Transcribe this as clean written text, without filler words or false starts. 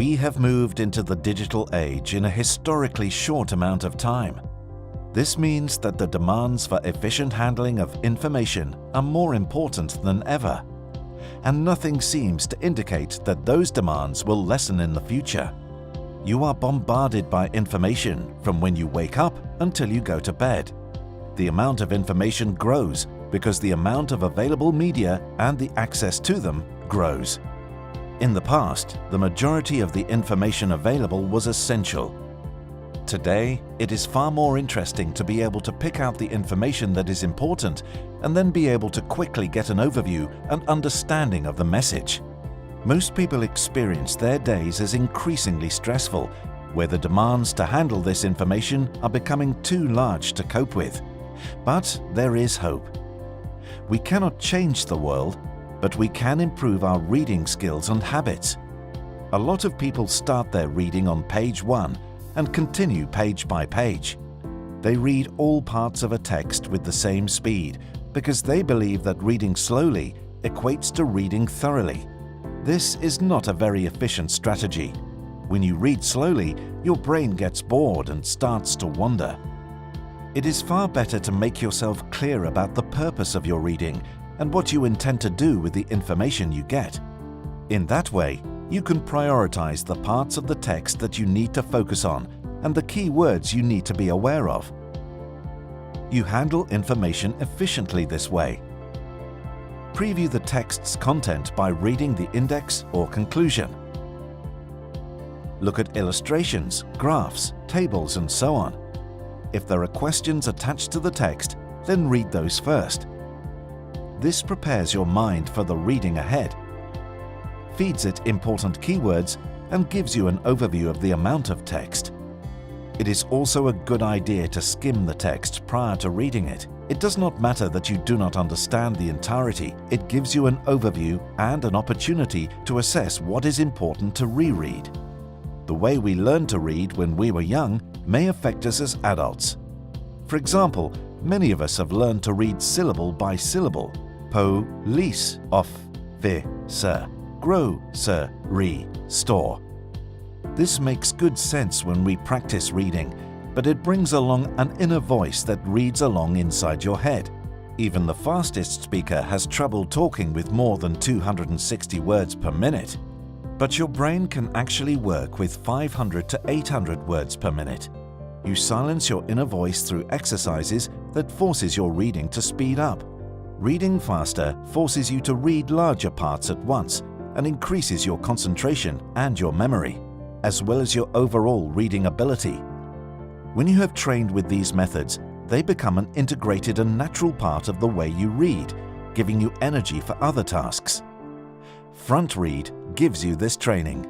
We have moved into the digital age in a historically short amount of time. This means that the demands for efficient handling of information are more important than ever, and nothing seems to indicate that those demands will lessen in the future. You are bombarded by information from when you wake up until you go to bed. The amount of information grows because the amount of available media and the access to them grows. In the past, the majority of the information available was essential. Today, it is far more interesting to be able to pick out the information that is important and then be able to quickly get an overview and understanding of the message. Most people experience their days as increasingly stressful, where the demands to handle this information are becoming too large to cope with. But there is hope. We cannot change the world, but we can improve our reading skills and habits. A lot of people start their reading on page 1 and continue page by page. They read all parts of a text with the same speed because they believe that reading slowly equates to reading thoroughly. This is not a very efficient strategy. When you read slowly, your brain gets bored and starts to wander. It is far better to make yourself clear about the purpose of your reading and what you intend to do with the information you get. In that way, you can prioritize the parts of the text that you need to focus on and the key words you need to be aware of. You handle information efficiently this way. Preview the text's content by reading the index or conclusion. Look at illustrations, graphs, tables, and so on. If there are questions attached to the text, then read those first. This prepares your mind for the reading ahead, feeds it important keywords, and gives you an overview of the amount of text. It is also a good idea to skim the text prior to reading it. It does not matter that you do not understand the entirety. It gives you an overview and an opportunity to assess what is important to reread. The way we learned to read when we were young may affect us as adults. For example, many of us have learned to read syllable by syllable. Police, officer, grocery store. This makes good sense when we practice reading, but it brings along an inner voice that reads along inside your head. Even the fastest speaker has trouble talking with more than 260 words per minute. But your brain can actually work with 500 to 800 words per minute. You silence your inner voice through exercises that forces your reading to speed up. Reading faster forces you to read larger parts at once and increases your concentration and your memory, as well as your overall reading ability. When you have trained with these methods, they become an integrated and natural part of the way you read, giving you energy for other tasks. FrontRead gives you this training.